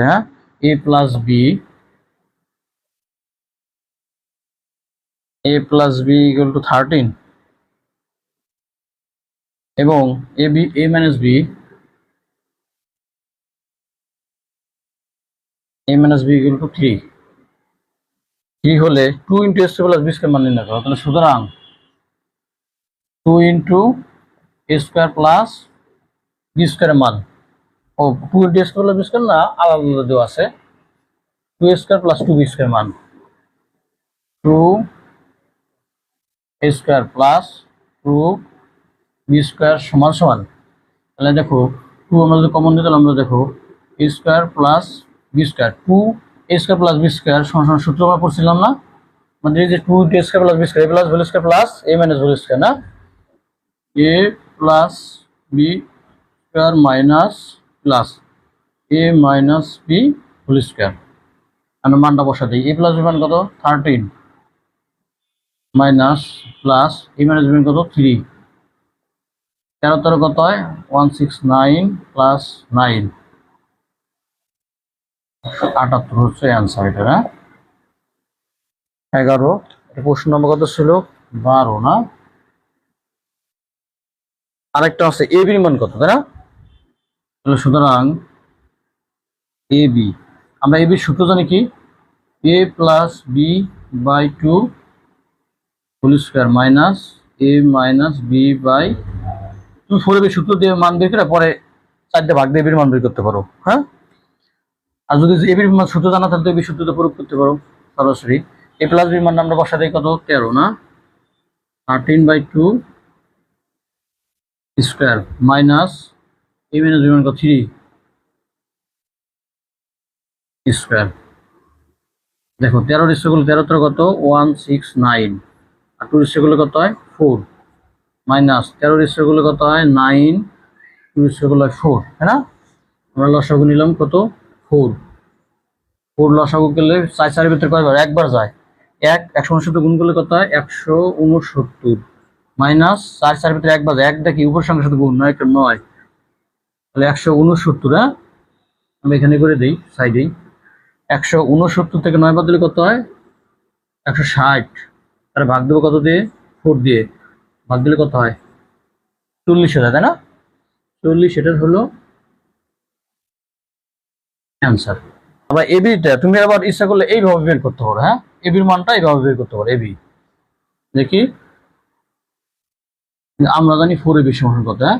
হ্যাঁ a plus b equal to 13 এবং a minus b equal to 3 হলে 2 into a square plus B square মান নির্ণয় করো। তাহলে সুতরাং 2 into a square plus b স্কয়ারের মান 2 into a square plus B square না, আলাদা আলাদা দেওয়া আছে। 2 এ স্কয়ার প্লাস 2 বি স্কয়ার মান 2 এ স্কয়ার প্লাস 2 বি স্কয়ার সমান সমান। তাহলে দেখো 2 আমরা যদি কমন নিই তাহলে আমরা দেখো এ স্কয়ার প্লাস বি স্কয়ার 2 এ স্কয়ার প্লাস বি স্কয়ার সমান সমান সূত্র আমরা পড়ছিলাম না, মানে এই যে 2 এ square plus B square A plus whole square plus A minus whole square না, A plus B square minus plus A minus B whole square. আমরা মানটা বসা দিই। এ প্লাস বি মান কত 13 minus plus A minus B মান কত 3, 13 কত হয় 169 প্লাস 9 78 হচ্ছে অ্যান্সার এটা না। 11 প্রশ্ন নম্বর কত ছিল 12 না। আরেকটা আছে এ বির মান কত তাই না। তাহলে সুতরাং এ বি, আমরা এ বির সূত্র জানি কি A plus B by 2 whole square minus A minus B by, তুমি 4 এর সূত্র দিয়ে মান বের করে পরে 4 ভাগ দিয়ে এ বির মান বের করতে পারো। হ্যাঁ, আর যদি এ বির মান সূত্র জানা থাকলে এ বির সূত্রতে প্রয়োগ করতে পারো সরাসরি। এ প্লাস বির মান আমরা বসা দেই কত 13 না, 13/2 square minus A minus B মান কত 3 স্কয়ার। দেখো 13 এর স্কয়ার 13 কত 169 আর 2 এর স্কয়ার কত হয় 4 মাইনাস 13 এর স্কয়ার কত হয় 9, 2 এর স্কয়ার হয় 4, তাই না। আমরা লসাগু নিলাম কত 4 লসাগু করলে 4 ভিতরে কয়বার একবার যায়, 169 গুণ করলে কত হয় 169 মাইনাস 4 ভিতরে একবার যায়, একটা কি উপর সংখ্যার সাথে গুণ, 9 একটা 9, তাহলে 169। হ্যাঁ, আমি এখানে করে দিই সাইডেই 169 থেকে 9 বাদ দিলে কত হয় 160, তাহলে ভাগ দেবো কত দিয়ে 4 দিয়ে, ভাগ দিলে কত হয় 40 হয় তাই না। 40 এটার হলো অ্যান্সার। আবার এবিটা তুমি আবার ইচ্ছা করলে এইভাবে বের করতে পারো। হ্যাঁ, এবির মানটা এইভাবে বের করতে পারো। এবি দেখি আমরা জানি 4 এর বেশি মান কত। হ্যাঁ,